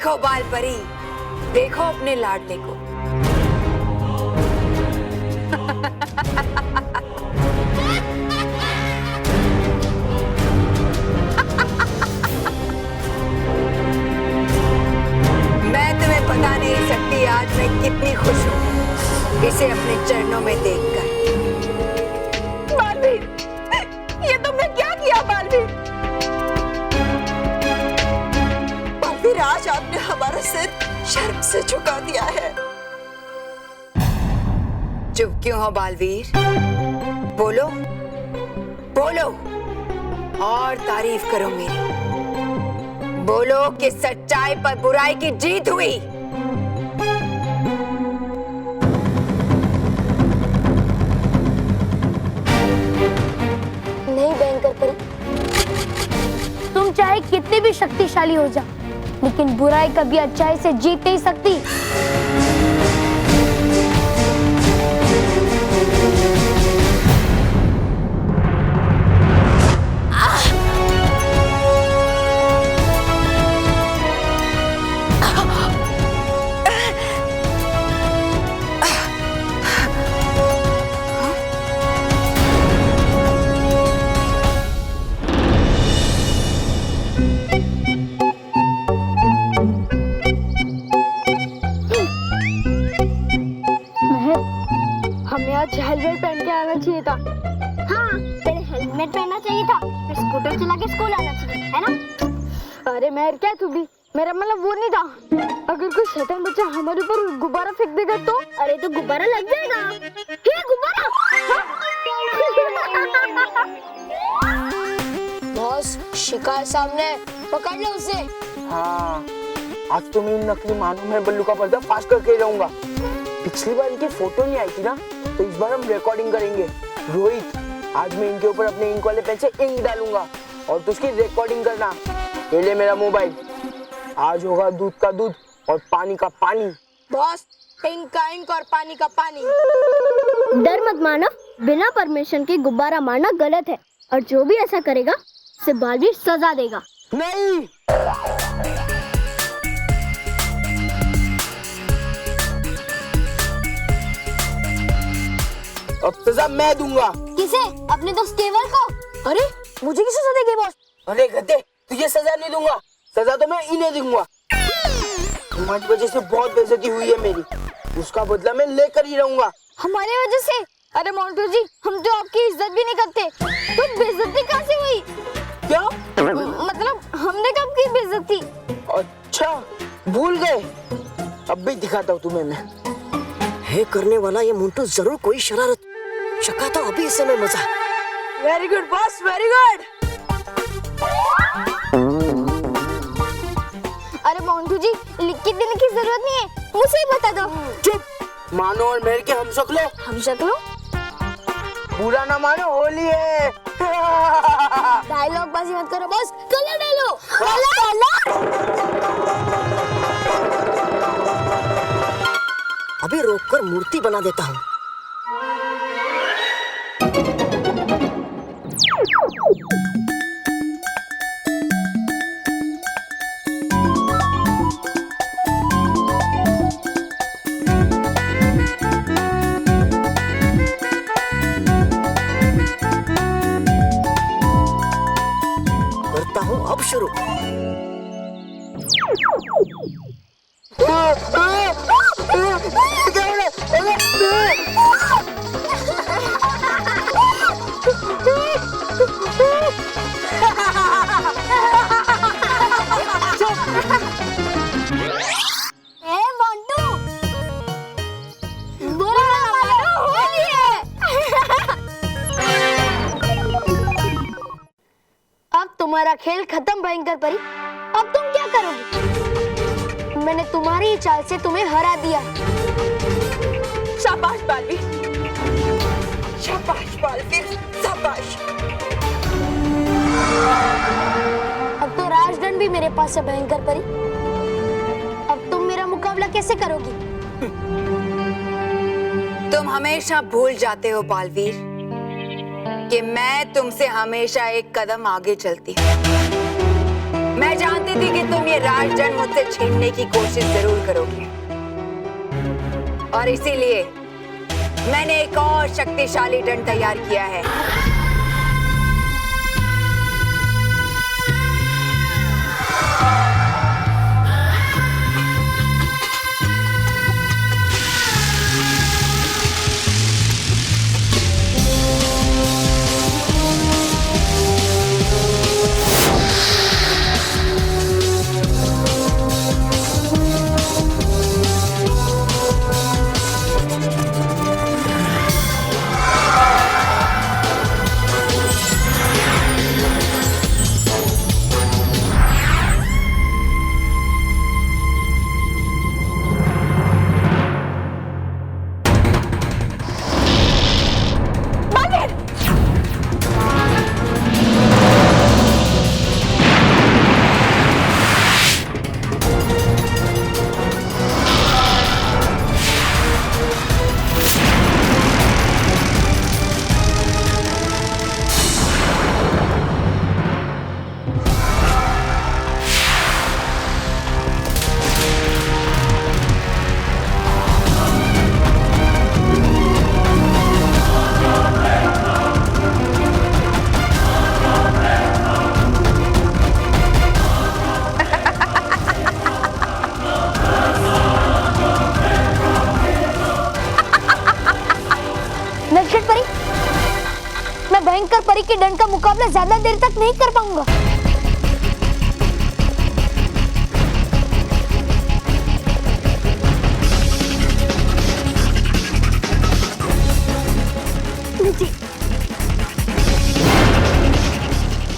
देखो बाल परी, देखो अपने लाडले को। मैं तुम्हें बता नहीं सकती आज मैं कितनी खुश हूँ इसे अपने चरणों में देखकर। बालवीर, ये तुमने क्या किया बालवीर? बालवीर, आज आपने हमारा सिर शर्म से झुका दिया है। चुप क्यों हो बालवीर? बोलो बोलो और तारीफ करो मेरी। बोलो कि सच्चाई पर बुराई की जीत हुई। नहीं भयंकर परी, तुम चाहे कितने भी शक्तिशाली हो जाओ, लेकिन बुराई कभी अच्छाई से जीत नहीं सकती। हमें आज हेलमेट पहन के आना चाहिए था। हाँ, पहले हेलमेट पहनना चाहिए था, फिर स्कूटर चला के स्कूल आना चाहिए, है ना? अरे महर, क्या तू भी? मेरा मतलब वो नहीं था। अगर कोई शैतान बच्चा हमारे ऊपर गुब्बारा फेंक देगा तो? अरे तो गुब्बारा लग जाएगा। ये गुब्बारा? बॉस, शिकार सामने, पकड़ लो उसे। हाँ, आज तो मैं इन नकली मानव में बल्लू का पर्दा फाश करके जाऊंगा। पिछली बार इनकी फोटो नहीं आई थी ना, तो इस बार हम रिकॉर्डिंग करेंगे। रोहित, आज मैं इनके ऊपर अपने इंक वाले पेन से इंक डालूंगा और तो उसकी रिकॉर्डिंग करना। ये ले मेरा मोबाइल। आज होगा दूध का दूध और पानी का पानी। बॉस, इंक का इंक और पानी का पानी। डर मत मानव, बिना परमिशन के गुब्बारा मारना गलत है, और जो भी ऐसा करेगा उसे बालवीर सजा देगा। नहीं, अब सजा मैं दूंगा। किसे? अपने दोस्त केवल को? अरे मुझे किस सजा देंगे बॉस? अरे गधे, तुझे सजा नहीं दूंगा, सजा तो मैं इन्हें दूंगा। तुम्हारी वजह से बहुत बेइज्जती हुई है मेरी, उसका बदला मैं लेकर ही रहूंगा। हमारे वजह से? अरे मोंटू जी, हम तो आपकी इज्जत भी नहीं करते, तो बेइज्जती कहाँ से हुई? क्या? मतलब हमने कब की बेइज्जती? अच्छा, भूल गए? अब भी दिखाता हूँ तुम्हें मैं। है करने वाला ये मोंटू जरूर कोई शरारत। चकाता अभी इसे मैं मजा। Very good boss, very good. अरे मोंटू जी, लिख के देने की जरूरत नहीं है, मुझे ही बता दो। चुप, मानो और मेहर के हम शक्लों। हम शक्लों? बुरा ना मानो, होली है। डायलॉग बाजी मत करो बॉस, कलर डालो। कलर? अभी रोककर मूर्ति बना देता हूँ। करता हूँ अब शुरू। अब तुम्हारा खेल खत्म भयंकर परी। अब तुम क्या करोगी? मैंने तुम्हारी ही चाल से तुम्हें हरा दिया। शाबाश बालवीर, शाबाश बालवीर, शाबाश। अब तो राजदंड भी मेरे पास है भयंकर परी। अब तुम मेरा मुकाबला कैसे करोगी? तुम हमेशा भूल जाते हो बालवीर कि मैं तुमसे हमेशा एक कदम आगे चलती हूँ। मैं जानती थी कि तुम ये राजदंड मुझसे छीनने की कोशिश जरूर करोगे, और इसीलिए मैंने एक और शक्तिशाली दंड तैयार किया है। नटखट परी, मैं भयंकर परी के दंड का मुकाबला ज्यादा देर तक नहीं कर पाऊंगा।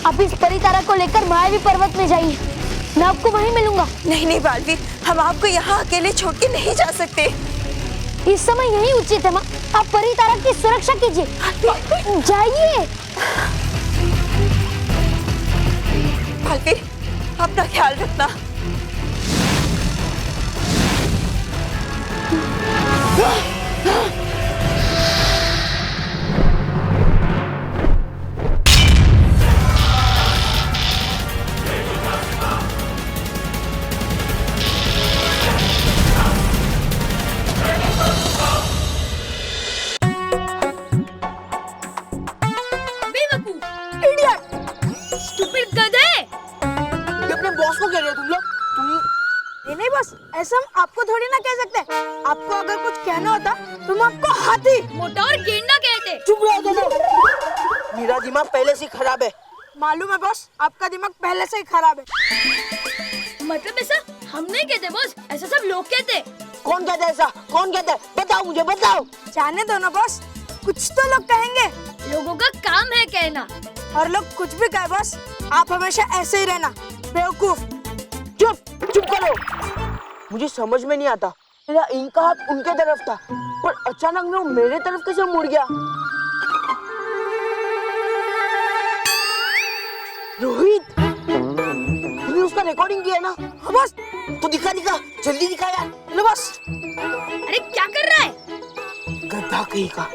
आप इस परी तारा को लेकर मायावी पर्वत में जाइए, मैं आपको वहीं मिलूंगा। नहीं नहीं बालवीर, हम आपको यहाँ अकेले छोड़ के नहीं जा सकते। इस समय यही उचित है माँ, आप परी तारा की सुरक्षा कीजिए। जाइए। बालवीर, अपना ख्याल रखना। नहीं बस ऐसा हम आपको थोड़ी ना कह सकते। आपको अगर कुछ कहना होता तुम आपको हाथी, मोटा और गेंडा कहते। चुप रहो दोनों। मेरा दिमाग पहले से खराब है। मालूम है बॉस, आपका दिमाग पहले से ही खराब है। मतलब ऐसा हम नहीं कहते बॉस, ऐसा सब लोग कहते। कौन कहता है ऐसा? कौन कहता है? बताओ मुझे, बताओ। जाने दो ना बॉस, कुछ तो लोग कहेंगे। लोगों का काम है कहना, और लोग कुछ भी कहे बॉस, आप हमेशा ऐसे ही रहना, बेवकूफ। चुप करो। मुझे समझ में नहीं आता, मेरा इनका हाथ उनके तरफ था, पर अचानक वो मेरे तरफ कैसे मुड़ गया? रोहित, तूने उसका रिकॉर्डिंग किया ना? हाँ बॉस। तो दिखा दिखा, जल्दी दिखा यार। लो बॉस। अरे क्या कर रहा है? गधा कहीं का।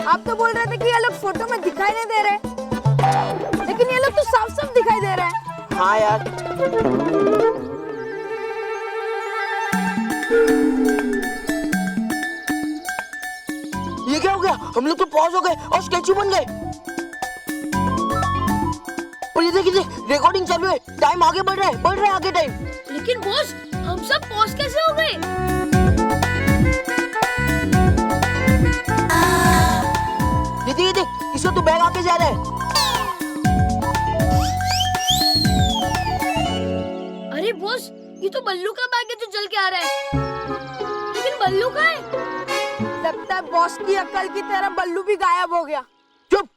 आप तो बोल रहे थे कि ये लोग फोटो में दिखाई नहीं दे रहे, लेकिन ये लोग तो साफ साफ दिखाई दे रहे हैं। हाँ यार। ये क्या हो गया? हम लोग तो पॉज हो गए और स्टैचू बन गए। और ये देखिए, रिकॉर्डिंग चालू है, टाइम आगे बढ़ रहा है आगे टाइम। लेकिन बॉस, हम सब पॉज कैसे हो गए? ये देख, इसका तो बैग आगे जा रहा है। अरे बॉस, ये तो बल्लू का बैग है जो चल के आ रहा है। लेकिन बल्लू कहाँ है? लगता है बॉस की अकल की तरह बल्लू भी गायब हो गया। चुप!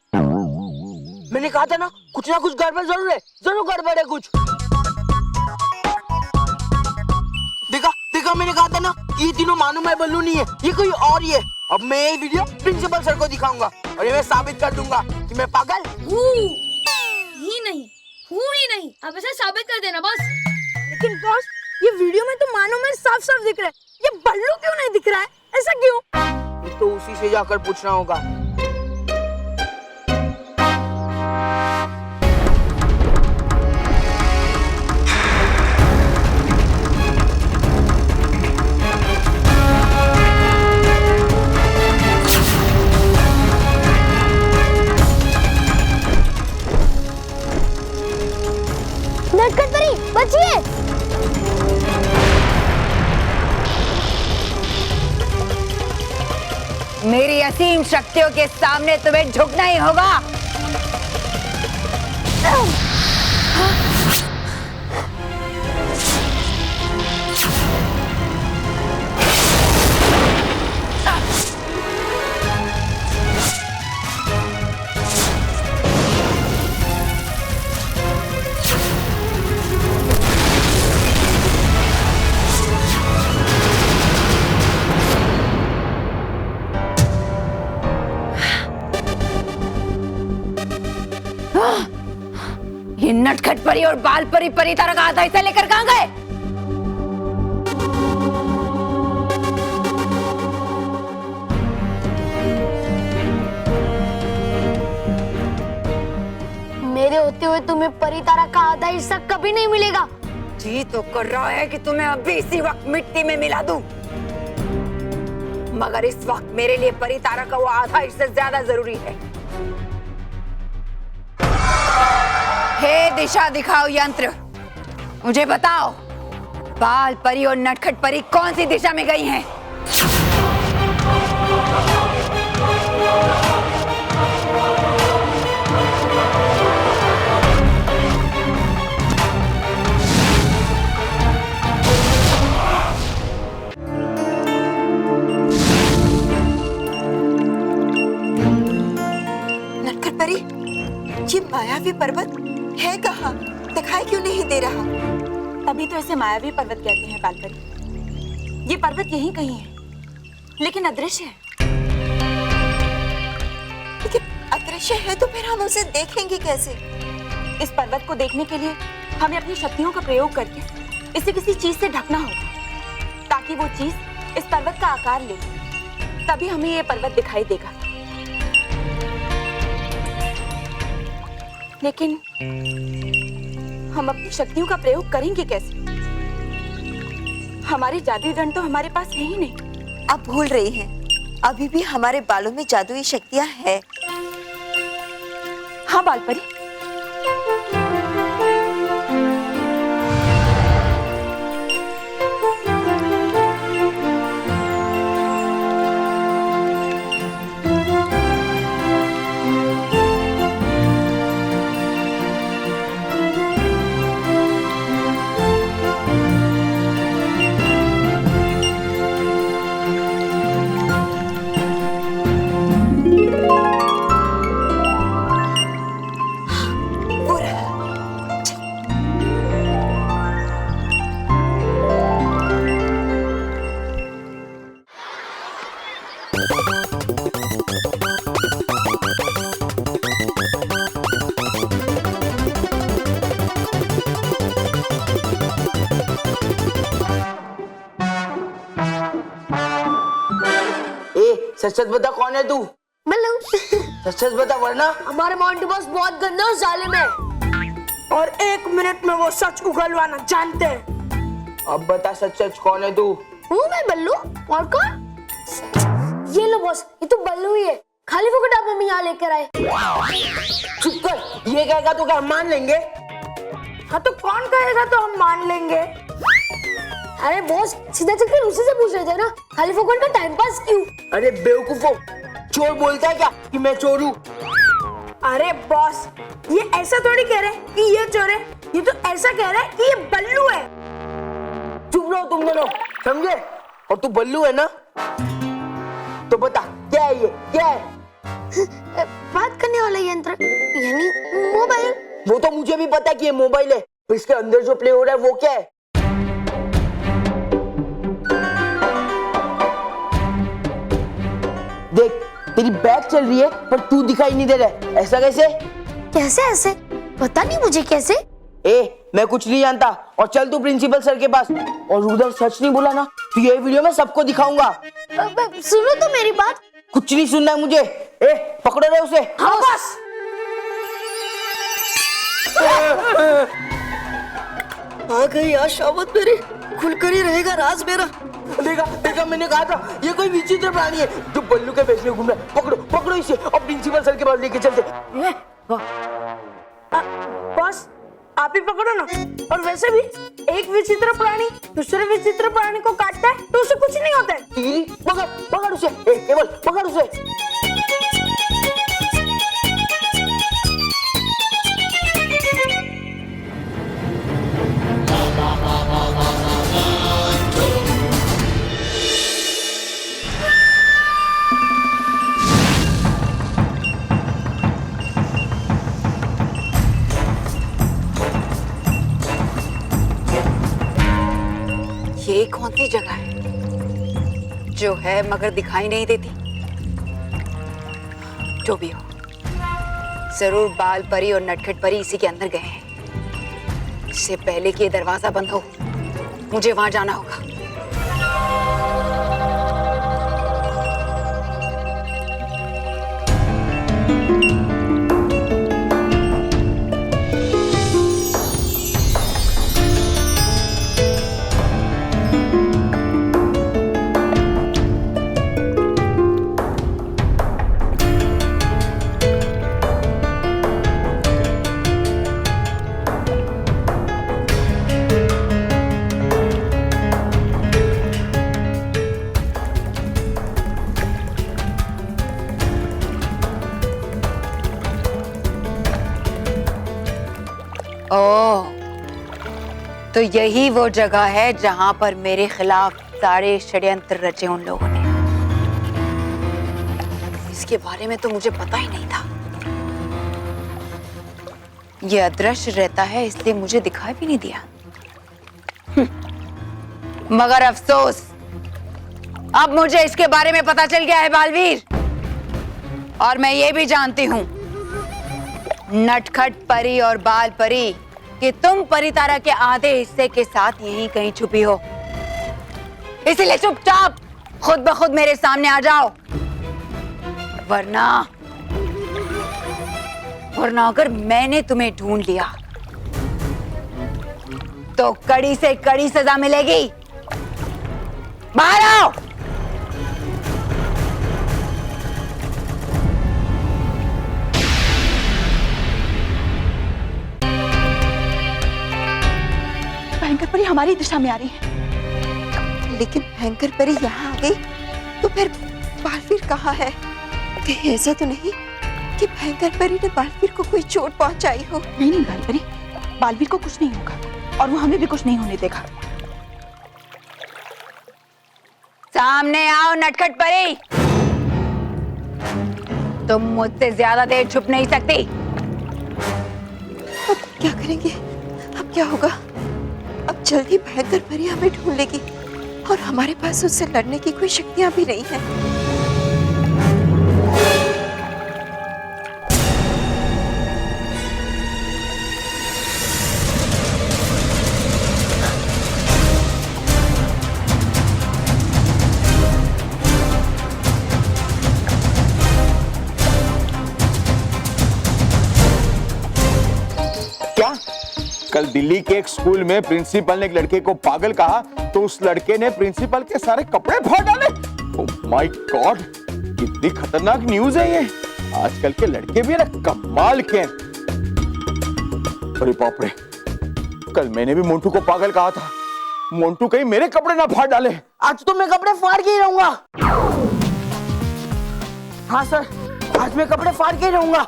मैंने कहा था ना कुछ गड़बड़ जरूर है, जरूर गड़बड़ है कुछ। देखा मैंने कहा था ना कि ये तीनों मानो मैं बल्लू नहीं है, ये कोई और ही है। अब मैं ये वीडियो प्रिंसिपल सर को दिखाऊंगा और ये मैं साबित कर दूंगा कि मैं पागल ही नहीं। अब ऐसा साबित कर देना बस। लेकिन बॉस, ये वीडियो में तो मानो में साफ साफ दिख रहा है, ये बल्लू क्यों नहीं दिख रहा है? ऐसा क्यों? ये तो उसी से जाकर पूछना होगा। नटखट परी बचिए। मेरी असीम शक्तियों के सामने तुम्हें झुकना ही होगा। ये नटखट परी और बाल परी परी तरह का आधा हिस्सा लेकर कहां गए? मेरे होते हुए तुम्हें परी तारा का आधा हिस्सा कभी नहीं मिलेगा। जी तो कर रहा है कि तुम्हें अभी इसी वक्त मिट्टी में मिला दूं, मगर इस वक्त मेरे लिए परी तारा का वो आधा हिस्सा ज्यादा जरूरी है। हे दिशा दिखाओ यंत्र, मुझे बताओ बाल परी और नटखट परी कौन सी दिशा में गई हैं? नटखट परी, ये मायावी पर्वत है कहाँ? दिखाई क्यों नहीं दे रहा? तभी तो इसे मायावी पर्वत कहते हैं बालपरी। ये पर्वत यहीं कहीं है, लेकिन अदृश्य है। लेकिन अदृश्य है तो फिर हम उसे देखेंगे कैसे? इस पर्वत को देखने के लिए हमें अपनी शक्तियों का प्रयोग करके इसे किसी चीज से ढकना होगा, ताकि वो चीज इस पर्वत का आकार ले, तभी हमें ये पर्वत दिखाई देगा। लेकिन हम अपनी शक्तियों का प्रयोग करेंगे कैसे? हमारी जादुई दंड तो हमारे पास है ही नहीं। आप भूल रही हैं, अभी भी हमारे बालों में जादुई शक्तियां हैं। हाँ बालपरी, सच सच बता, कौन है तू? बल्लू। सच सच बता वरना हमारे मोंटू बॉस बहुत गंदे और जालिम है, और 1 मिनट में वो सच उगलवाना जानते हैं। अब बता सच सच कौन है तू? हूँ मैं बल्लू, और कौन? ये लो बॉस, ये तो बल्लू ही है, खाली फोकट आप मम्मी यहाँ लेकर आए। चुप कर, ये कहेगा तो क्या हम मान लेंगे? हाँ तो कौन कहेगा तो हम मान लेंगे। अरे बॉस, सीधा चलकर उसी से पूछ रहे थे ना, खाली फोकट का टाइम पास क्यों? अरे बेवकूफो, चोर बोलता है क्या कि मैं चोर हूँ? अरे बॉस, ये ऐसा थोड़ी कह रहे कि ये चोर है, ये तो ऐसा कह रहा है कि ये बल्लू है। चुप रहो तुम दोनों, समझे? और तू बल्लू है ना? तो बता क्या है ये, क्या है? बात करने वाला यंत्र, यानी मोबाइल। वो तो मुझे भी पता है कि ये मोबाइल है, पर इसके अंदर जो प्ले हो रहा है वो क्या है? देख, तेरी बैक चल रही है पर तू दिखाई नहीं दे रहा है, ऐसा कैसे? कैसे ऐसे? पता नहीं मुझे कैसे। मैं कुछ नहीं जानता और चल तू प्रिंसिपल सर के पास। और उधर सच नहीं बोला ना तो ये वीडियो मैं सबको दिखाऊंगा। सुनो तो मेरी बात। कुछ नहीं सुनना है मुझे। पकड़ो रे उसे। हाँ बस। आ गई आज शावत मेरी, खुलकर ही रहेगा राज मेरा। देखा देखा, मैंने कहा था ये कोई विचित्र प्राणी है जो बल्लू के बेच में घूम रहा है। पकड़ो पकड़ो इसे और प्रिंसिपल सर के पास लेके चलते। बॉस आप ही पकड़ो ना। और वैसे भी एक विचित्र प्राणी दूसरे विचित्र प्राणी को काटता है तो उसे कुछ नहीं होता है। पकड़ पकड़ उसे। केवल पकड़ उसे। ये कौन सी जगह है जो है मगर दिखाई नहीं देती? जो भी हो, जरूर बाल परी और नटखट परी इसी के अंदर गए हैं। इससे पहले कि ये दरवाजा बंद हो, मुझे वहां जाना होगा। ओह, तो यही वो जगह है जहां पर मेरे खिलाफ सारे षड्यंत्र रचे उन लोगों ने। इसके बारे में तो मुझे पता ही नहीं था। ये अदृश्य रहता है इसलिए मुझे दिखाई भी नहीं दिया। मगर अफसोस, अब मुझे इसके बारे में पता चल गया है बालवीर। और मैं ये भी जानती हूं नटखट परी और बाल परी कि तुम परितारा के आधे हिस्से के साथ यहीं कहीं छुपी हो। इसलिए चुपचाप खुद ब खुद मेरे सामने आ जाओ, वरना अगर मैंने तुम्हें ढूंढ लिया तो कड़ी से कड़ी सजा मिलेगी। बाहर आओ। भयंकर परी हमारी दिशा में आ रही है। लेकिन भयंकर परी यहाँ आ गई तो फिर बालवीर कहाँ है? कहीं ऐसा तो नहीं कि भयंकर परी ने बालवीर को कोई चोट पहुंचाई हो? नहीं नहीं बाल परी, बालवीर को कुछ नहीं होगा और वो हमें भी कुछ नहीं होने देगा। सामने आओ नटखट परी। तुम मुझसे ज्यादा देर छुप नहीं सकती। अब क्या करेंगे? अब क्या होगा? अब जल्दी भयंकर परी हमें ढूंढ लेगी और हमारे पास उससे लड़ने की कोई शक्तियां भी नहीं है। क्या कल दिल्ली के एक स्कूल में प्रिंसिपल ने एक लड़के को पागल कहा तो उस लड़के ने प्रिंसिपल के सारे कपड़े फाड़ डाले? ओह माय गॉड, कितनी खतरनाक न्यूज़ है ये। आजकल के लड़के भी ना कमाल के हैं। अरे बाप रे, कल मैंने भी मोंटू को पागल कहा था। मोंटू कहीं मेरे कपड़े ना फाड़ डाले। आज तो मैं कपड़े फाड़ के ही रहूंगा। हाँ सर, आज मैं कपड़े फाड़ के ही रहूंगा।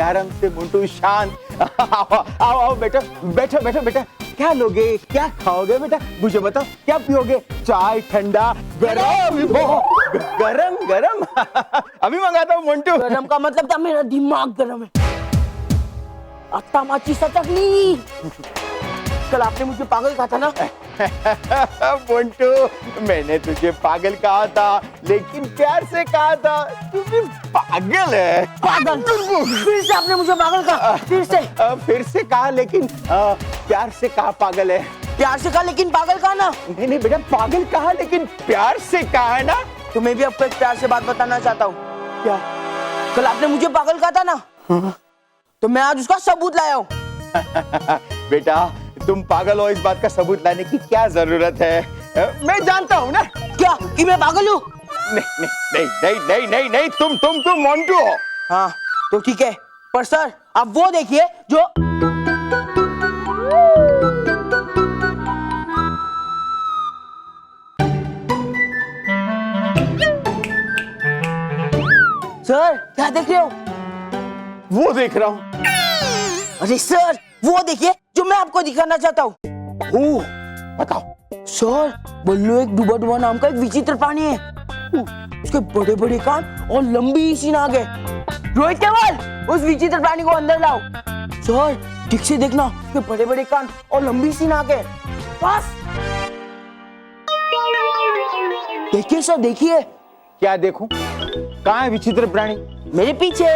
आराम से मोंटू, शांत। आओ आओ आओ बेटा, बैठो बैठो बेटा। क्या लोगे, क्या खाओगे बेटा, मुझे बताओ। क्या पियोगे? चाय, ठंडा, गरम? गरम गरम अभी मंगाता हूँ मोंटू। गरम का मतलब था मेरा दिमाग गरम है। अत्ता माची सचकनी। कल आपने मुझे पागल कहा था ना, मोंटू, मैंने तुझे पागल कहा था, लेकिन प्यार से कहा था। तू भी पागल है। पागल? फिर से आपने मुझे पागल कहा? फिर से कहा, लेकिन प्यार से कहा पागल है। प्यार से कहा लेकिन पागल कहा ना? नहीं बेटा, पागल कहा लेकिन प्यार से कहा है ना। तो मैं भी आपको एक प्यार से बात बताना चाहता हूँ। क्या? कल आपने मुझे पागल कहा था ना? तो मैं आज उसका सबूत लाया हूँ। बेटा, तुम पागल हो, इस बात का सबूत लाने की क्या जरूरत है? मैं जानता हूँ ना। क्या कि मैं पागल हूँ? नहीं नहीं नहीं नहीं नहीं नहीं, तुम मोंटू हो। हाँ तो ठीक है, पर सर आप वो देखिए जो सर क्या देख रहे हो? वो देख रहा हूँ। अरे सर वो देखिए जो मैं आपको दिखाना चाहता हूँ। बताओ। सर बल्लू एक डूबा डूबा नाम का एक विचित्र प्राणी है। उसके बड़े बड़े कान और लंबी सी नाक है। रोहित केवल उस विचित्र प्राणी को अंदर लाओ। सर ठीक से देखना, उसके बड़े बड़े कान और लंबी सी नाक है। बस देखिए सर, देखिए। क्या देखूं? कहाँ है विचित्र प्राणी? मेरे पीछे।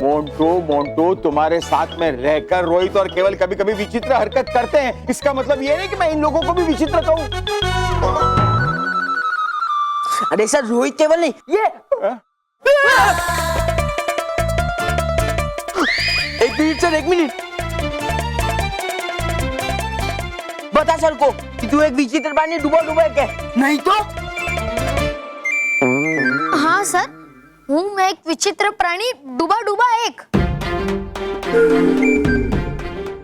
मोंटू, तुम्हारे साथ में रहकर रोहित और केवल कभी कभी विचित्र हरकत करते हैं, इसका मतलब ये नहीं कि मैं इन लोगों को भी विचित्र कहूं। अरे सर रोहित केवल नहीं, ये एक मिनट सर, एक मिनट। बता सर को कि तू एक विचित्र प्राणी डूबा डूबा है क्या? नहीं तो? हाँ सर, हूँ मैं एक विचित्र प्राणी डूबा डूबा एक।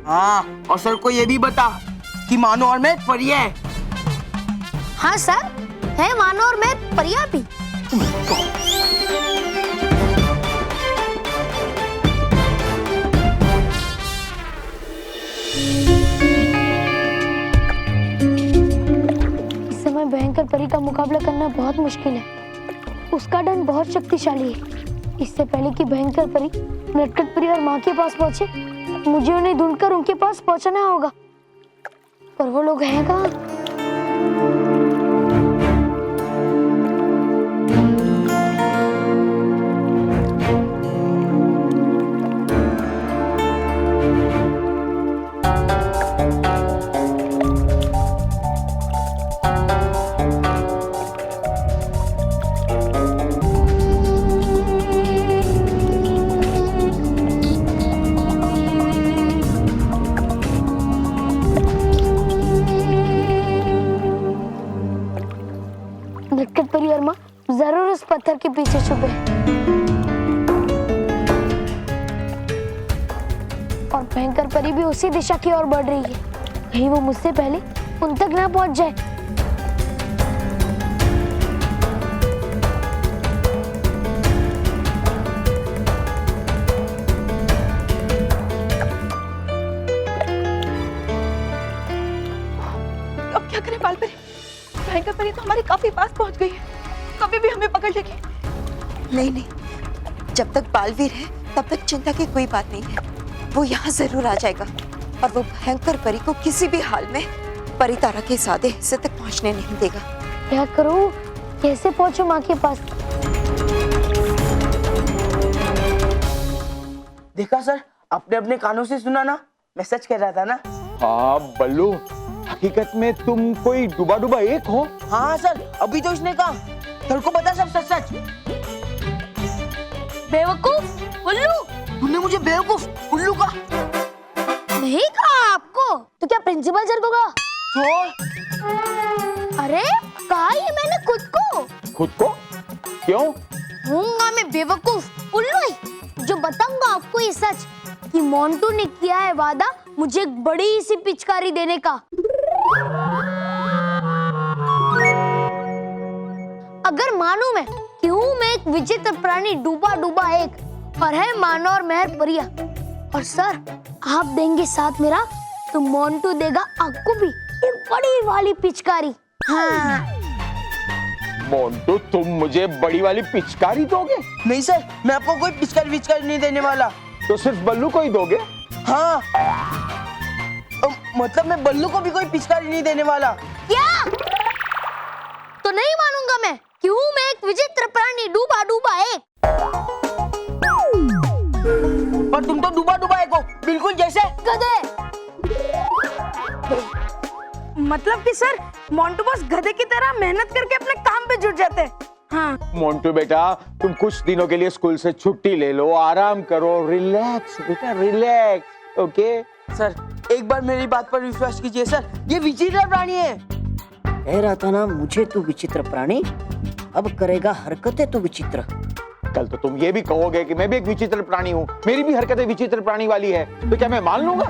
हाँ, और सर को ये भी बता कि मानो और मैं परी है। हाँ सर, है मानो और मैं परिया भी। इस समय भयंकर परी का मुकाबला करना बहुत मुश्किल है। उसका डंड बहुत शक्तिशाली है। इससे पहले कि भयंकर परी नटखट परी और माँ के पास पहुंचे, मुझे उन्हें ढूंढकर उनके पास पहुंचना होगा। पर वो लोग हैं कहाँ? नटखट परी और माँ जरूर उस पत्थर के पीछे छुपे हैं। और भयंकर परी भी उसी दिशा की ओर बढ़ रही है। कहीं वो मुझसे पहले उन तक ना पहुंच जाए। अब क्या करें बालपरी? भयंकर परी तो हमारे काफी पास पहुंच गई है, कभी भी हमें पकड़ लेगी। नहीं नहीं, जब तक बालवीर है तब तक चिंता की कोई बात नहीं है। वो यहाँ जरूर आ जाएगा और वो भयंकर परी को किसी भी हाल में परी तारा के सादे हिस्से तक पहुंचने नहीं देगा। क्या करूं? कैसे पहुंचूं माँ के पास? देखा सर, आपने अपने कानों से सुना ना, मैं सच कह रहा था ना। हाँ बल्लू, हकीकत में तुम कोई डूबा डूबा एक हो। हाँ सर, अभी तो इसने कहा। सर को पता सब सच सच। बेवकूफ उल्लू! तूने मुझे बेवकूफ उल्लू कहा? नहीं कहा आपको, तो क्या प्रिंसिपल सर को कहा? अरे कहा ये मैंने खुद को। खुद को? क्यों? हूँगा मैं बेवकूफ उल्लू ही, जो बताऊंगा आपको ये सच कि मोंटू ने किया है वादा मुझे एक बड़ी सी पिचकारी देने का। अगर मानूं मैं कि हूँ मैं एक विचित्र प्राणी डूबा डूबा एक, और है मानो और मेहर परिया, और सर आप देंगे साथ मेरा, तो मोंटू देगा आपको भी एक बड़ी वाली पिचकारी। हाँ मोंटू, तुम मुझे बड़ी वाली पिचकारी दोगे? नहीं सर, मैं आपको कोई पिचकारी विचकारी नहीं देने वाला। तो सिर्फ बल्लू को ही दोगे? हाँ, मतलब मैं बल्लू को भी कोई पिचकारी नहीं देने वाला। क्या? तो नहीं मानूंगा मैं। क्यों मैं एक विचित्र प्राणी डूबा डूबा एक। पर तुम तो डूबा डूबा एक हो, बिल्कुल जैसे गधे। मतलब कि सर मोंटू बॉस गधे की तरह मेहनत करके अपने काम पे जुट जाते हैं। हाँ। मोंटू बेटा, तुम कुछ दिनों के लिए स्कूल से छुट्टी ले लो, आराम करो, रिलैक्स बेटा, रिलैक्स। ओके सर, एक बार मेरी बात पर विश्वास कीजिए सर, ये विचित्र प्राणी है। कह रहा था ना मुझे तू विचित्र प्राणी, अब करेगा हरकतें तो विचित्र। कल तो तुम ये भी कहोगे कि मैं भी एक विचित्र प्राणी हूँ, मेरी भी हरकतें विचित्र प्राणी वाली है, तो क्या मैं मान लूंगा?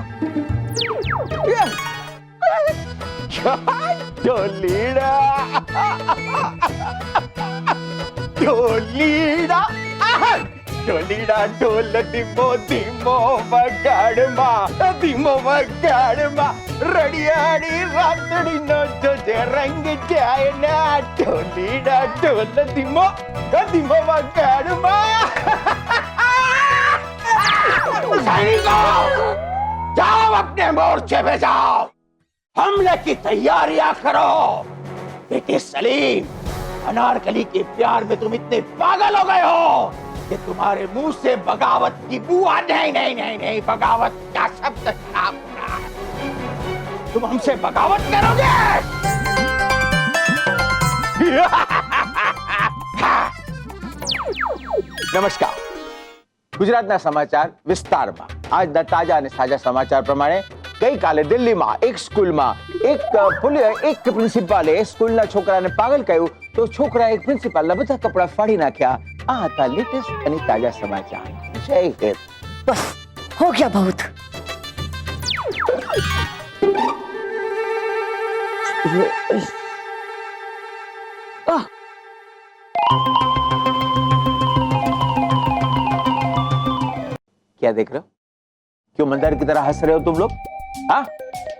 ढोलीड़ा ढोलीड़ा ढोलीड़ा ढोल दिमो दिमो वगाड़मा दिमो वगाड़मा रड़ियाड़ी रातड़ी नो जो जे रंग जाए ना ढोलीड़ा ढोल दिमो दिमो वगाड़मा। सैनिकों, जाओ अपने मोर्चे पे जाओ, हमले की तैयारियां करो। बेटे सलीम, अनारकली के प्यार में तुम इतने पागल हो गए हो कि तुम्हारे मुंह से बगावत की बुआ नहीं नहीं नहीं नहीं बगावत का शब्द खराब हो रहा है। तुम हमसे बगावत करोगे? नमस्कार, ગુજરાતના સમાચાર વિસ્તારમાં આજના તાજા અને તાજા સમાચાર પ્રમાણે ગઈકાલે દિલ્હીમાં એક સ્કૂલમાં એક પ્રિન્સિપાલે સ્કૂલના છોકરાને પાગલ કહ્યું તો છોકરાએ એક પ્રિન્સિપાલના બધા કપડા ફાડી નાખ્યા। આ હતા લેટેસ્ટ અને તાજા સમાચાર। જય હિન્દ। बस हो गया बहुत। क्या देख रहे हो? क्यों मंदार की तरह हंस रहे हो तुम लोग? हाँ?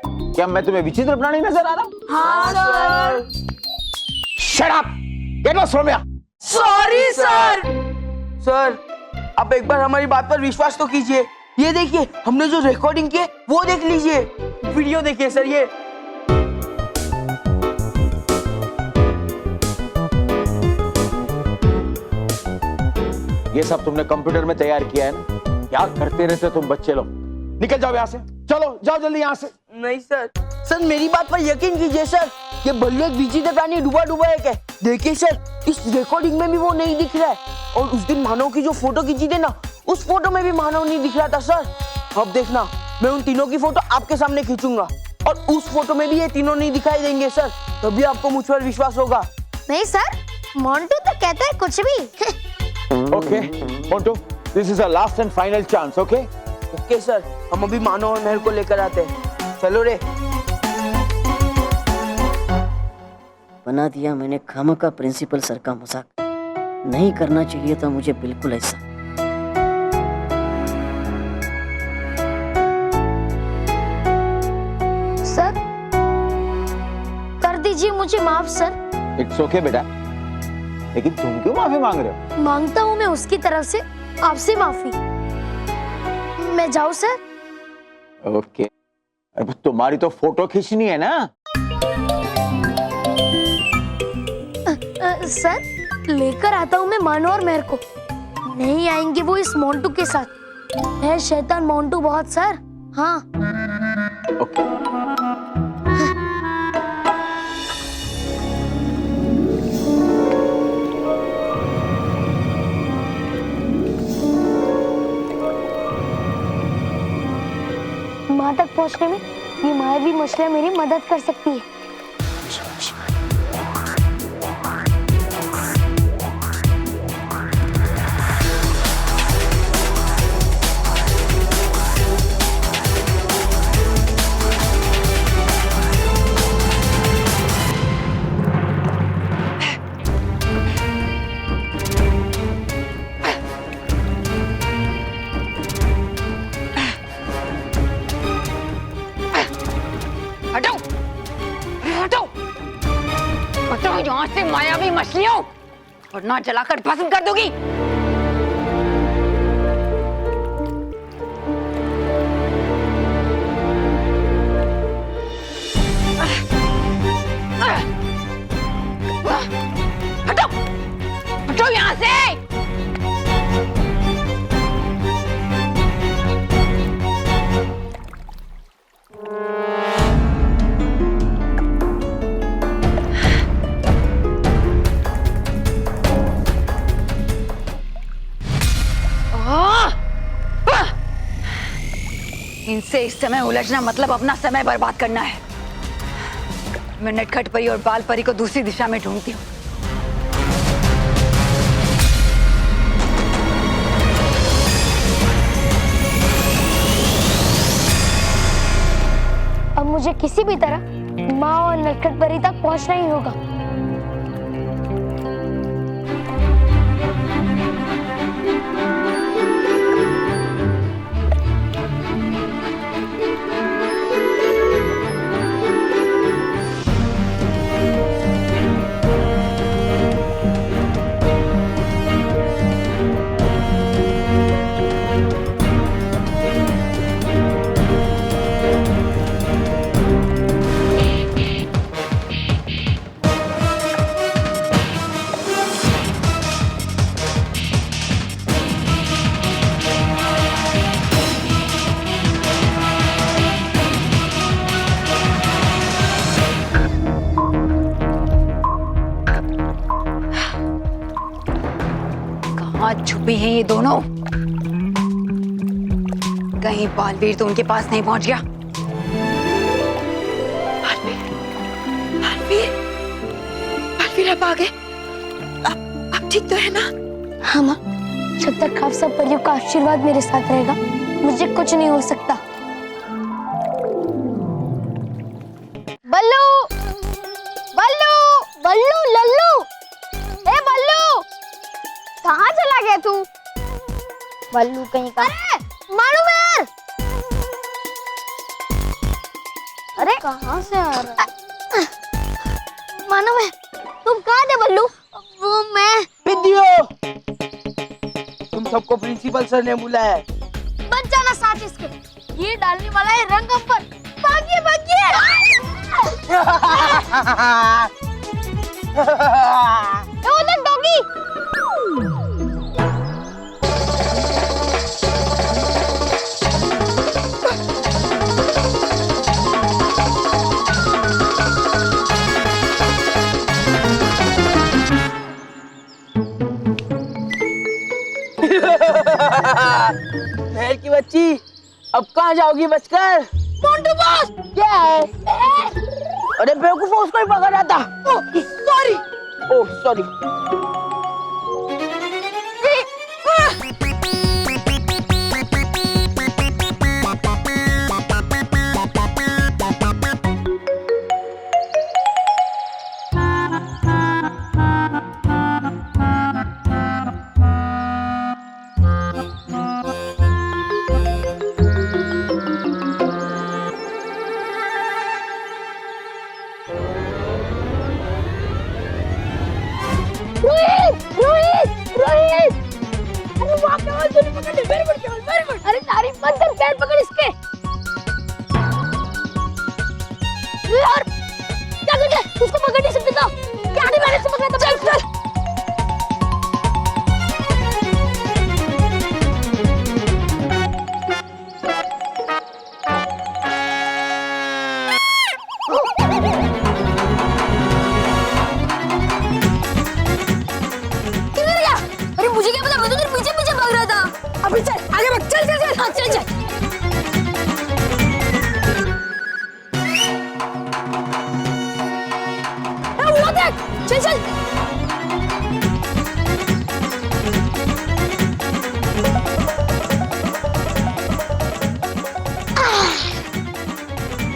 क्या मैं तुम्हें विचित्र प्राणी नजर आ रहा हूँ? हाँ sir. Shut up! Get lost from here! Sorry sir. Sir, आप एक बार हमारी बात पर विश्वास तो कीजिए। ये देखिए, हमने जो रिकॉर्डिंग की है वो देख लीजिए, वीडियो देखिए सर। ये सब तुमने कंप्यूटर में तैयार किया है ना? क्या करते रहते तुम बच्चे लोग? निकल जाओ यहाँ से, चलो जाओ जल्दी यहाँ से। नहीं सर, सर मेरी बात पर यकीन कीजिए सर, ये बल्लू एक विचित्र प्राणी डूबा डूबा एक है। देखिए सर, इस रिकॉर्डिंग में भी वो नहीं दिख रहा है, और उस दिन मानव की जो फोटो खींची थी ना, उस फोटो में भी मानव नहीं दिख रहा था सर। अब देखना, मैं उन तीनों की फोटो आपके सामने खींचूंगा और उस फोटो में भी ये तीनों नहीं दिखाई देंगे सर, तभी आपको मुझ पर विश्वास होगा। नहीं सर, मोंटू तो कहता है कुछ भी। Okay Montu, this is a last and final chance. Okay okay sir, हम अभी मानव और महर को लेकर आते हैं। चलो रे। बना दिया मैंने खामखा प्रिंसिपल सर का मजाक। नहीं करना चाहिए था मुझे बिल्कुल ऐसा। सर, कर दीजिए मुझे माफ सर। इट्स ओके बेटा, लेकिन तुम क्यों माफी मांग रहे हो? मांगता हूँ मैं उसकी तरफ से आपसे माफी। मैं जाऊँ सर? ओके, अब तुम्हारी तो फोटो खींचनी है ना? सर, लेकर आता हूँ मैं मानो और मेहर को। नहीं आएंगे वो इस मोंटू के साथ। है शैतान मोंटू बहुत सर। हाँ। ओके। माँ तक पहुँचने में ये मायावी मछलियाँ मेरी मदद कर सकती है। यहाँ से मायावी मछलियों, वरना जलाकर भस्म कर दूंगी। इनसे इस समय उलझना मतलब अपना समय बर्बाद करना है। मैं नटखट परी और बाल परी को दूसरी दिशा में ढूंढती हूँ। अब मुझे किसी भी तरह माँ और नटखट परी तक पहुंचना ही होगा। कहाँ छुपी हैं ये दोनों? कहीं बालवीर तो उनके पास नहीं पहुंच गया। बालवीर, बालवीर, बालवीर आप आ गए? आप ठीक तो है ना? हाँ माँ, जब तक आप सब परियों का आशीर्वाद मेरे साथ रहेगा मुझे कुछ नहीं हो सकता। बल्लू, बल्लू, बल्लू, लल्लू, ए बल्लू, कहाँ चला गया तू? बल्लू कहीं का? अरे मारू मैं! अरे कहाँ से आ रहा? मानो मैं, तुम कहाँ थे बल्लू? वो मैं। विद्यो, तुम सबको प्रिंसिपल सर ने बुलाया है। बच जाना साथ इसके। ये डालने वाला है रंग हम पर। भागिए, भागिए! ओ देख डॉगी! मेहर की बच्ची, अब कहाँ जाओगी बचकर? मोंटू बॉस! क्या है? अरे बेवकूफो, उसको ही पकड़ रहा था। सॉरी। Oh sorry. अरे तारीफ मत कर, पैर पकड़ इसके। यार क्या कर रहा है? उसको पकड़ नहीं सकते तो क्या नहीं, मैंने से पकड़ा था। चल चल। किधर गया? अरे मुझे क्या पता, मैं तो तेरे पीछे पीछे भाग रहा था। अभी चल आगे बढ़, चल चल चल। हाँ चल चल। वो देख, चल चल।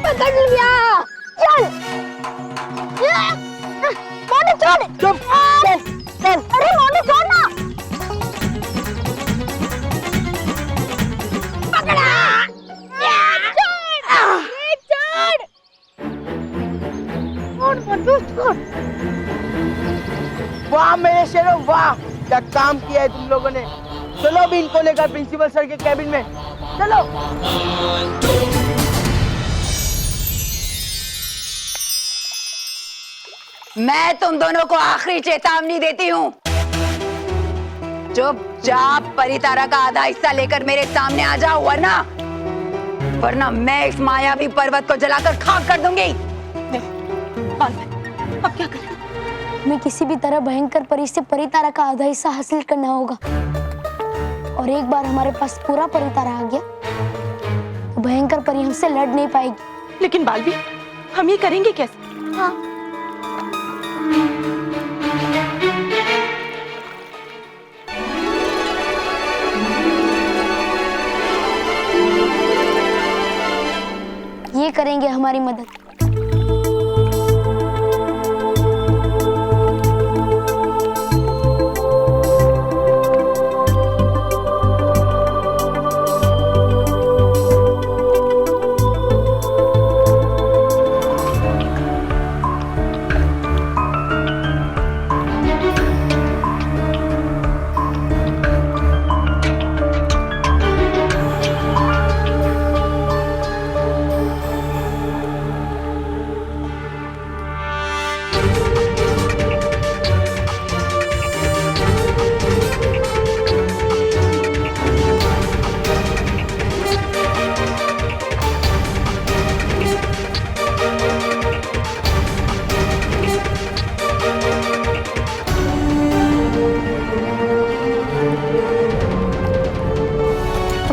पकड़ लिया। चल। मोनू छोड़। चुप, चल चल। अरे मोनू छोड़ ना। वाह मेरे शेरों, वाह क्या काम किया है तुम लोगों ने। चलो भी इनको लेकर प्रिंसिपल सर के कैबिन में चलो। मैं तुम दोनों को आखिरी चेतावनी देती हूँ। चुपचाप परितारा का आधा हिस्सा लेकर मेरे सामने आ जाओ, वरना मैं इस मायावी पर्वत को जलाकर खाक कर दूंगी। अब क्या करें? हमें किसी भी तरह भयंकर परी से परितारा का आधा हिस्सा हासिल करना होगा। और एक बार हमारे पास पूरा परितारा आ गया तो वो भयंकर परी हमसे लड़ नहीं पाएगी। लेकिन बालवीर, हम ये करेंगे कैसे? हाँ, ये करेंगे हमारी मदद।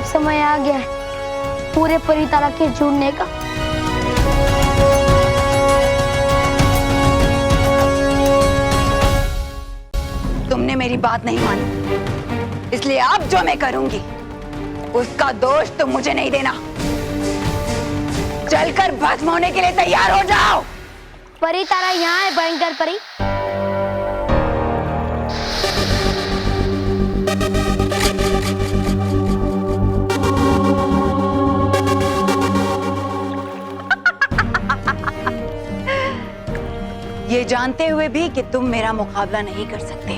समय आ गया है पूरे परी तारा के जुड़ने का। तुमने मेरी बात नहीं मानी, इसलिए अब जो मैं करूंगी उसका दोष तुम मुझे नहीं देना। जलकर भस्म होने के लिए तैयार हो जाओ। परी तारा यहाँ है भयंकर परी। ये जानते हुए भी कि तुम मेरा मुकाबला नहीं कर सकते,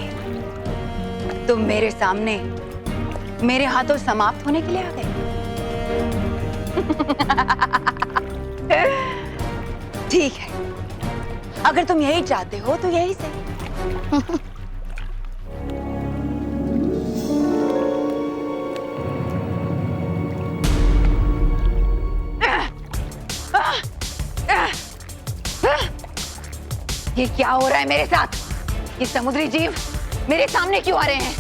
तुम मेरे सामने मेरे हाथों समाप्त होने के लिए आ गए। ठीक है, अगर तुम यही चाहते हो तो यही सही। ये क्या हो रहा है मेरे साथ? ये समुद्री जीव मेरे सामने क्यों आ रहे हैं?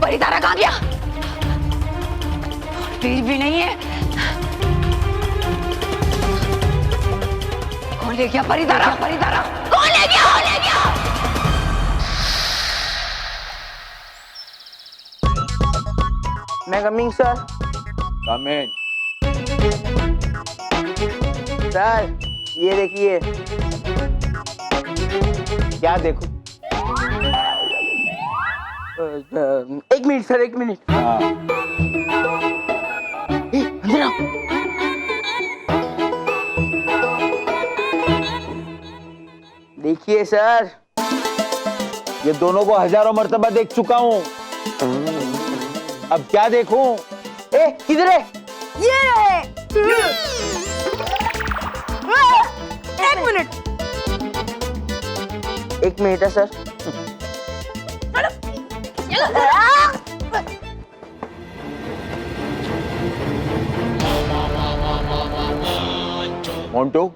परितारा कहाँ गया? फिर भी नहीं है। कौन ले गया परितारा? परितारा कौन ले गया? कौन ले गया? मैं कमिंग सर। कम इन। सर ये देखिए। क्या देखो? एक मिनट सर, एक मिनट। हाँ। अंदर आओ। देखिए सर, ये दोनों को हजारों मर्तबा देख चुका हूँ। अब क्या देखूं? ए किधर है? ये रहे। एक मिनट। एक मिनट है सर। मोंटू,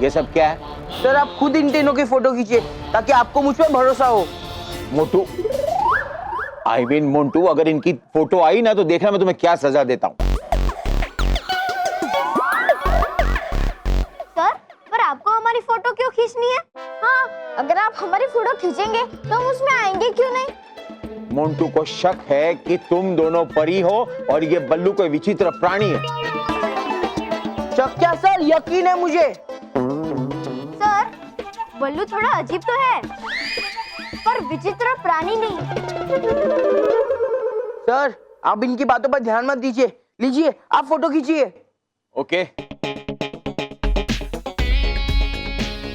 ये सब क्या है? सर आप खुद इन तीनों की फोटो खींचिए ताकि आपको मुझ पर भरोसा हो। मोटू, आई मीन मोंटू, अगर इनकी फोटो आई ना तो देखना मैं तुम्हें क्या सजा देता हूँ। सर, पर आपको हमारी फोटो क्यों खींचनी है? हाँ, अगर आप हमारी फोटो खींचेंगे तो हम उसमें आएंगे क्यों नहीं? मोंटू को शक है कि तुम दोनों परी हो और ये बल्लू कोई विचित्र प्राणी है। शक क्या सर, यकीन है मुझे। सर, बल्लू थोड़ा अजीब तो है, पर विचित्र प्राणी नहीं। सर आप इनकी बातों पर ध्यान मत दीजिए। लीजिए आप फोटो खींचिए। ओके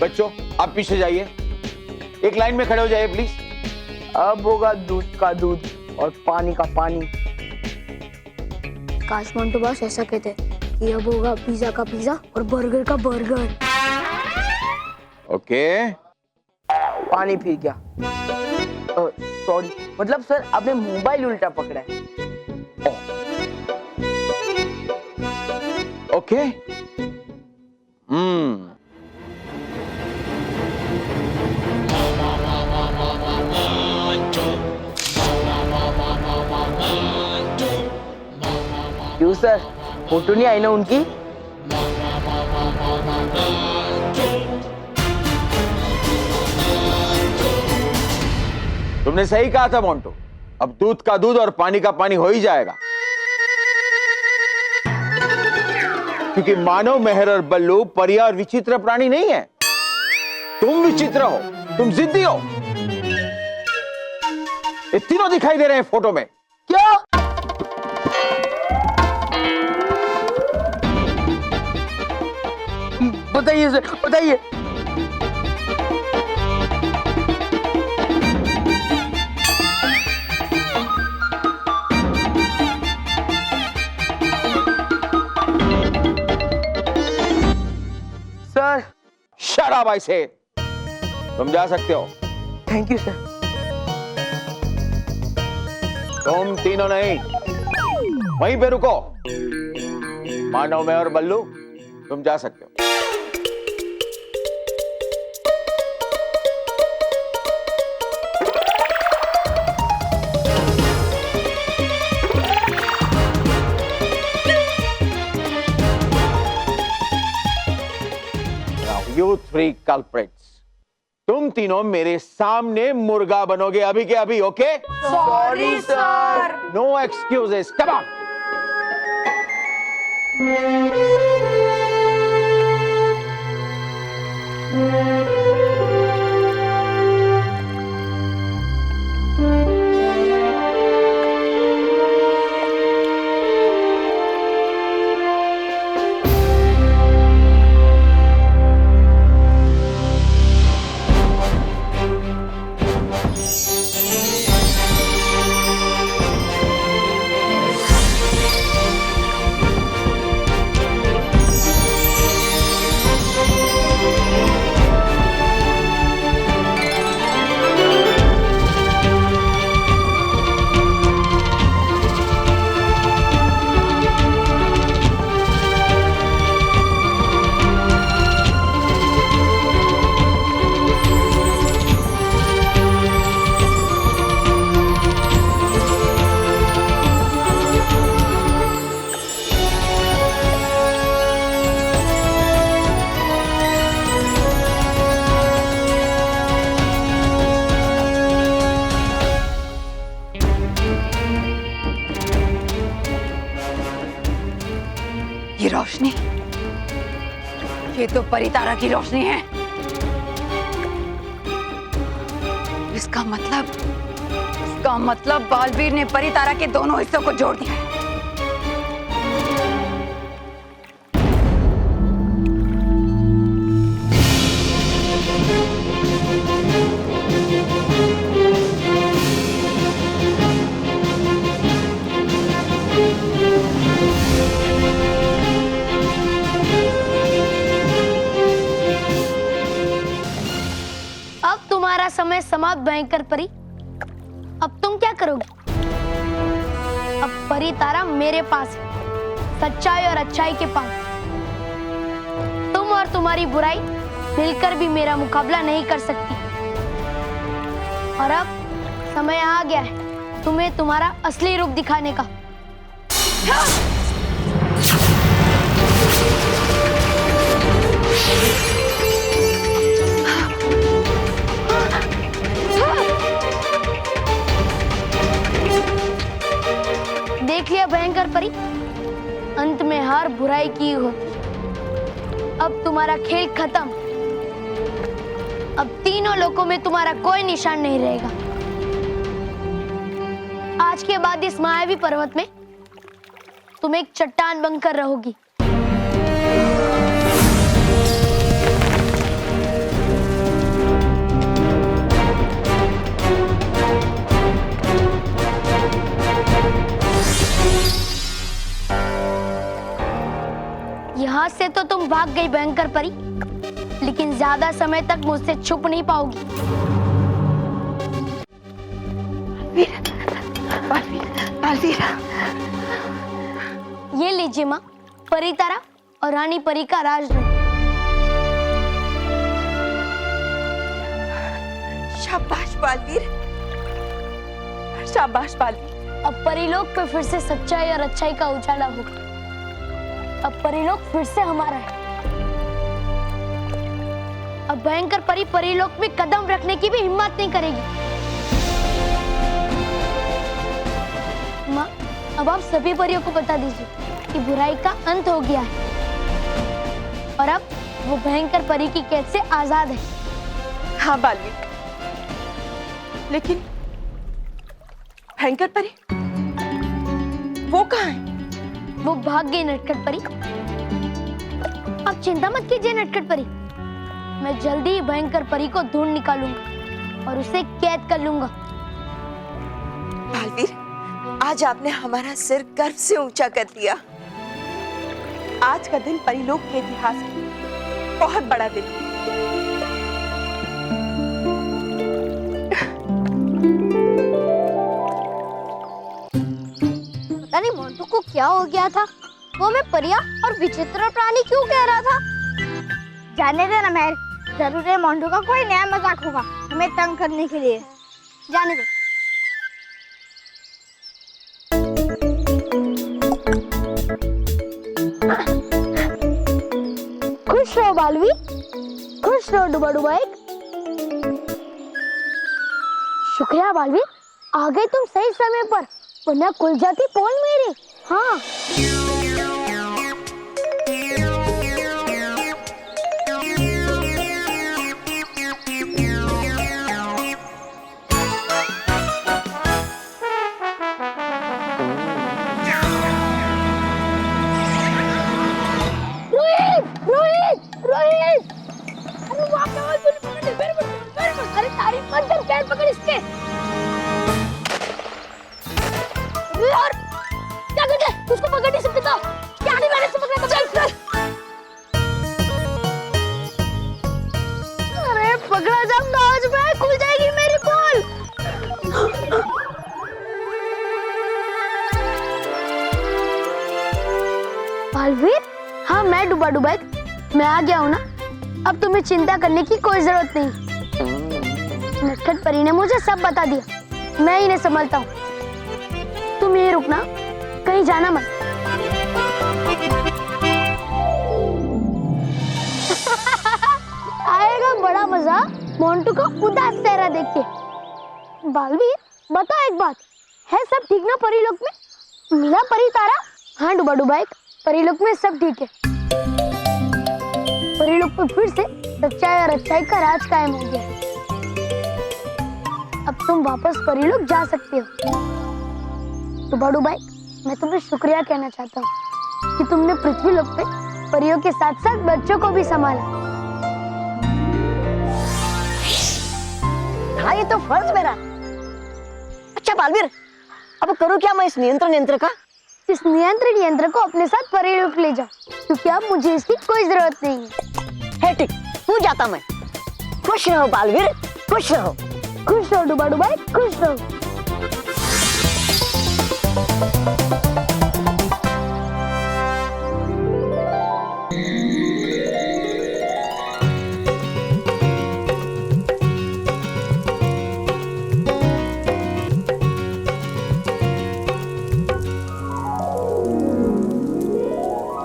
बच्चों, आप पीछे जाइए, एक लाइन में खड़े हो जाइए प्लीज। अब होगा दूध का दूध और पानी का पानी। काश मोंटू बॉस ऐसा कहते कि अब होगा पिज्जा का पिज्जा और बर्गर का बर्गर। ओके पानी फिर क्या? सॉरी, मतलब सर आपने मोबाइल उल्टा पकड़ा है। ओके। क्यों सर, फोटो नहीं आई ना उनकी? तुमने सही कहा था मोंटू, अब दूध का दूध और पानी का पानी हो ही जाएगा, क्योंकि मानव, मेहर और बल्लू परिया और विचित्र प्राणी नहीं है। तुम विचित्र हो, तुम जिद्दी हो। ये तीनों दिखाई दे रहे हैं फोटो में। क्या? बताइए सर, बताइए। सर। शराब ऐसे तुम जा सकते हो। Thank you sir. तुम तीनों नहीं, वहीं पे रुको। मानव, मैं और बल्लू, तुम जा सकते हो। You three culprits, तुम तीनों मेरे सामने मुर्गा बनोगे अभी के अभी, okay? Sorry sir. No excuses, come on. ये रोशनी, ये तो परितारा की रोशनी है। इसका मतलब बालवीर ने परितारा के दोनों हिस्सों को जोड़ दिया है। तुम्हारा समय समाप्त भयंकर परी। अब तुम क्या करोगे? अब परी तारा मेरे पास है, सच्चाई और अच्छाई के पास। तुम और तुम्हारी बुराई मिलकर भी मेरा मुकाबला नहीं कर सकती। और अब समय आ गया है तुम्हें तुम्हारा असली रूप दिखाने का। देख लिया भयंकर परी, अंत में हार बुराई की होती। अब तुम्हारा खेल खत्म। अब तीनों लोकों में तुम्हारा कोई निशान नहीं रहेगा। आज के बाद इस मायावी पर्वत में तुम एक चट्टान बनकर रहोगी। यहां से तो तुम भाग गई भयंकर परी, लेकिन ज्यादा समय तक मुझसे छुप नहीं पाओगी। बालवीर, बालवीर, बालवीर। ये लीजिए माँ, परी तारा और रानी परी का राजरंग। शाबाश बालवीर, शाबाश बालवीर। अब परीलोक पे फिर से सच्चाई और अच्छाई का उजाला होगा। अब परीलोक फिर से हमारा है। अब भयंकर परी परीलोक में कदम रखने की भी हिम्मत नहीं करेगी। माँ, अब आप सभी परियों को बता दीजिए कि बुराई का अंत हो गया है और अब वो भयंकर परी की कैद से आजाद है। हाँ बालवीर, लेकिन भयंकर परी वो कहाँ है? वो भाग गई नटखट परी। आप चिंता मत कीजिए नटखट परी, मैं जल्दी ही भयंकर परी को ढूंढ निकालूंगा और उसे कैद कर लूंगा। बालवीर, आज आपने हमारा सिर गर्व से ऊंचा कर दिया। आज का दिन परीलोक के इतिहास में बहुत बड़ा दिन है। पता नहीं मोंटू को क्या हो गया था, वो हमें परियां और विचित्र प्राणी क्यों कह रहा था। जाने दे ना मेहर, जरूर है मोंटू का कोई नया मजाक होगा हमें तंग करने के लिए। जाने दे। खुश रहो बालवी, खुश रहो डुबा डुबा एक। शुक्रिया बालवी, आ गए तुम सही समय पर, वरना खुल जाती पोल मेरी। हाँ रोहित, अरे वहाँ पे और पकड़, अरे तारीफ मत कर, कैद पकड़ इसके। यार क्या कर रहे? उसको पकड़ नहीं सकते तो क्या नहीं मैंने से पकड़ा? चल अरे पकड़ा जाऊंगा आज मैं, खुल जाएगी मेरी पोल। बालवीर, हाँ मैं डुबा डुबा एक, मैं आ गया हूँ ना। अब तुम्हें चिंता करने की कोई जरूरत नहीं। नटखट परी ने मुझे सब बता दिया, मैं इन्हें संभालता हूँ। तुम यहीं रुकना, कहीं जाना मत। आएगा बड़ा मजा मोंटू को उदास चेहरा देख के। बालवीर बता एक बात, है सब ठीक ना परीलोक में? मिला परी तारा? हाँ डुबा डुबा एक, परीलोक में सब ठीक है। परीलोक पे फिर से सच्चाई और अच्छाई का राज कायम हो गया है। अब तुम वापस परीलोक जा सकते हो। डुबा डुबा एक, मैं तुम्हें शुक्रिया कहना चाहता हूँ कि तुमने पृथ्वीलोक पे परियों के साथ साथ बच्चों को भी संभाला। हाँ ये तो फर्ज मेरा। अच्छा बालवीर, अब करूँ क्या मैं इस नियंत्रण का? इस नियंत्रण यंत्र को अपने साथ परीलोक ले जाओ, क्योंकि अब मुझे इसकी कोई जरूरत नहीं है। ठीक, तू जाता मैं। खुश रहो बालवीर, खुश रहो। खुश रहो डुबा डुबा, खुश रहो।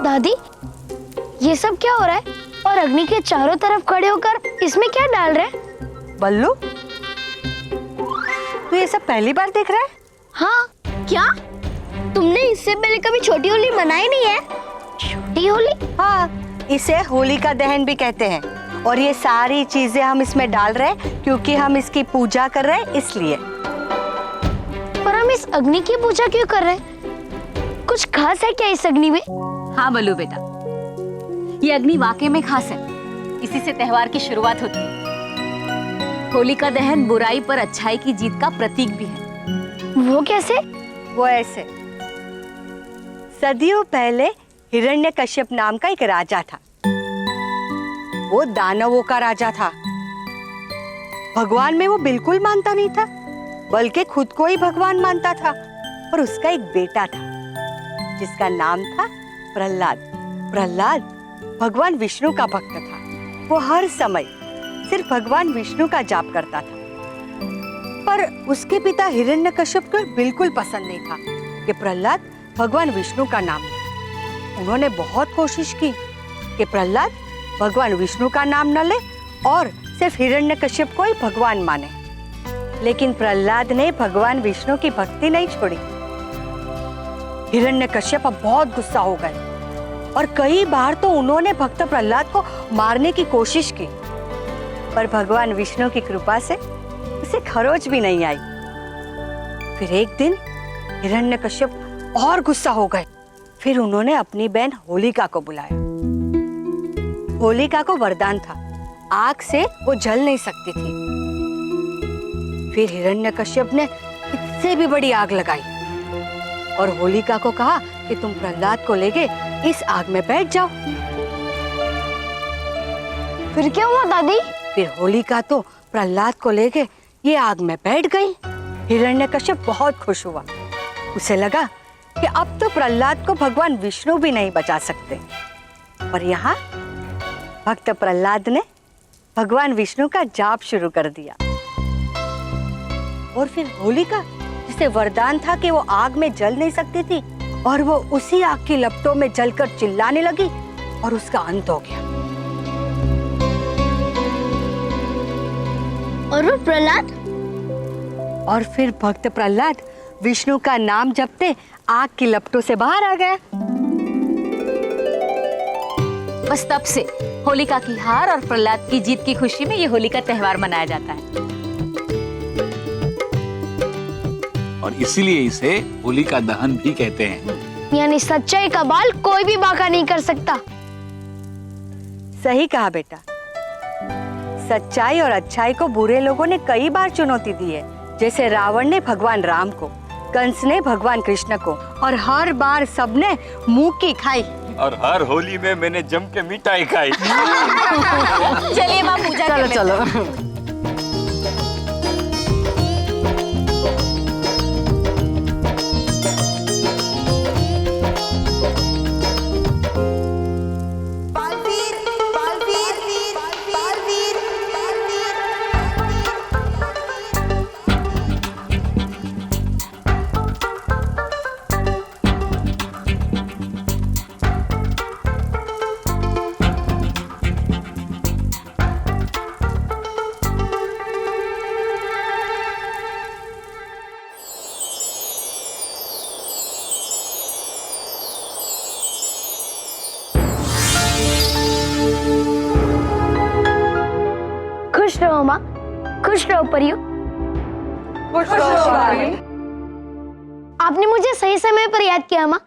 दादी, ये सब क्या हो रहा है? और अग्नि के चारों तरफ खड़े होकर इसमें क्या डाल रहे हैं? बल्लू, तू ये सब पहली बार देख रहा है? हाँ, क्या तुमने इससे पहले कभी छोटी होली मनाई नहीं है? छोटी होली? हाँ, इसे होलिका दहन भी कहते हैं और ये सारी चीजें हम इसमें डाल रहे हैं क्योंकि हम इसकी पूजा कर रहे हैं इसलिए। पर हम इस अग्नि की पूजा क्यों कर रहे हैं? कुछ खास है क्या इस अग्नि में? हाँ बल्लू बेटा, ये अग्नि वाकई में खास है। इसी से त्योहार की शुरुआत होती है। होलिका दहन बुराई पर अच्छाई की जीत का प्रतीक भी है। वो कैसे? वो ऐसे, सदियों पहले हिरण्यकश्यप नाम का एक राजा था। वो दानवों का राजा था। भगवान में वो बिल्कुल मानता नहीं था। बल्कि खुद को ही भगवान मानता था। और उसका एक बेटा था जिसका नाम था प्रहलाद। प्रहलाद भगवान विष्णु का भक्त था। वो हर समय सिर्फ भगवान विष्णु का जाप करता था। पर उसके पिता हिरण्यकश्यप को बिल्कुल पसंद नहीं था कि प्रहलाद भगवान विष्णु का नाम ले। उन्होंने बहुत कोशिश की कि प्रहलाद भगवान विष्णु का नाम न ले और सिर्फ हिरण्यकश्यप को ही भगवान माने। लेकिन प्रहलाद ने भगवान विष्णु की भक्ति नहीं छोड़ी। हिरण्यकश्यप अब बहुत गुस्सा हो गए और कई बार तो उन्होंने भक्त प्रहलाद को मारने की कोशिश की, पर भगवान विष्णु की कृपा से उसे खरोच भी नहीं आई। फिर एक दिन हिरण्यकश्यप और गुस्सा हो गए। फिर उन्होंने अपनी बहन होलिका को बुलाया। होलिका को वरदान था, आग से वो जल नहीं सकती थी। फिर हिरण्यकश्यप ने इससे भी बड़ी आग लगाई और होलिका को कहा कि तुम प्रहलाद को लेके इस आग में बैठ जाओ। फिर क्या हुआ दादी? फिर होलिका तो प्रहलाद को लेके ये आग में बैठ गई। हिरण्यकश्यप बहुत खुश हुआ। उसे लगा कि अब तो प्रहलाद को भगवान विष्णु भी नहीं बचा सकते। पर यहाँ भक्त प्रहलाद ने भगवान विष्णु का जाप शुरू कर दिया। और फिर होलिका, जिसे वरदान था कि वो आग में जल नहीं सकती थी, और वो उसी आग की लपटों में जलकर चिल्लाने लगी और उसका अंत हो गया। और वो प्रहलाद? और फिर भक्त प्रहलाद विष्णु का नाम जपते आग की लपटों से बाहर आ गया। बस तब से होलिका की हार और प्रहलाद की जीत की खुशी में ये होली का त्योहार मनाया जाता है। और इसीलिए इसे होलिका दहन भी कहते हैं। यानी सच्चाई का बाल कोई भी बांका नहीं कर सकता। सही कहा बेटा। सच्चाई और अच्छाई को बुरे लोगों ने कई बार चुनौती दी है, जैसे रावण ने भगवान राम को, कंस ने भगवान कृष्ण को, और हर बार सबने मुंह की खाई। और हर होली में मैंने जम के मिठाई खाई। चलिए माँ पूजा कर लेते हैं। चलो। खुश रहो माँ, खुश रहो परियो। आपने मुझे सही समय पर याद किया माँ।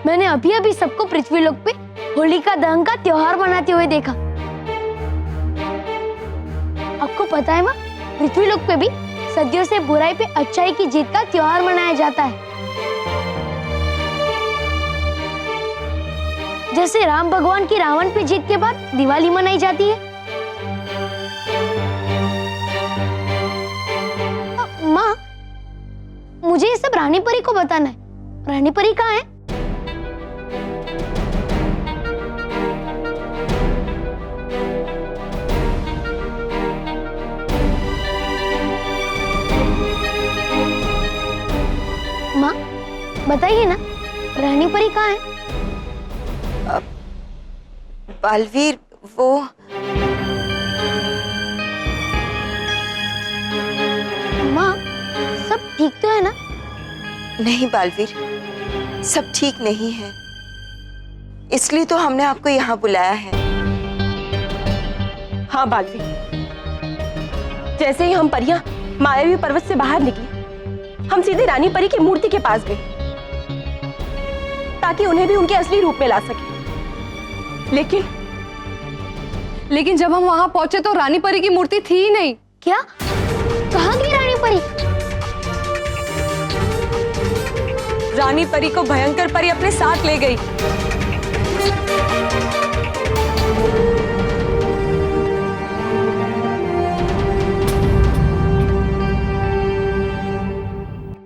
मैंने अभी अभी सबको पृथ्वीलोक पे होलिका दहन का त्योहार मनाते हुए देखा। आपको पता है माँ, पृथ्वीलोक पे भी सदियों से बुराई पे अच्छाई की जीत का त्योहार मनाया जाता है। जैसे राम भगवान की रावण पे जीत के बाद दिवाली मनाई जाती है। माँ, मुझे ये सब रानी परी को बताना है। रानी परी कहाँ है? माँ, बताइए ना, रानी परी कहाँ है? बालवीर, वो माँ, सब ठीक तो है ना? नहीं बालवीर, सब ठीक नहीं है। इसलिए तो हमने आपको यहाँ बुलाया है। हाँ बालवीर, जैसे ही हम परियां मायावी पर्वत से बाहर निकली, हम सीधे रानी परी की मूर्ति के पास गए ताकि उन्हें भी उनके असली रूप में ला सके। लेकिन जब हम वहां पहुंचे तो रानी परी की मूर्ति थी ही नहीं। क्या? कहाँ गई रानी परी? रानी परी को भयंकर परी अपने साथ ले गई।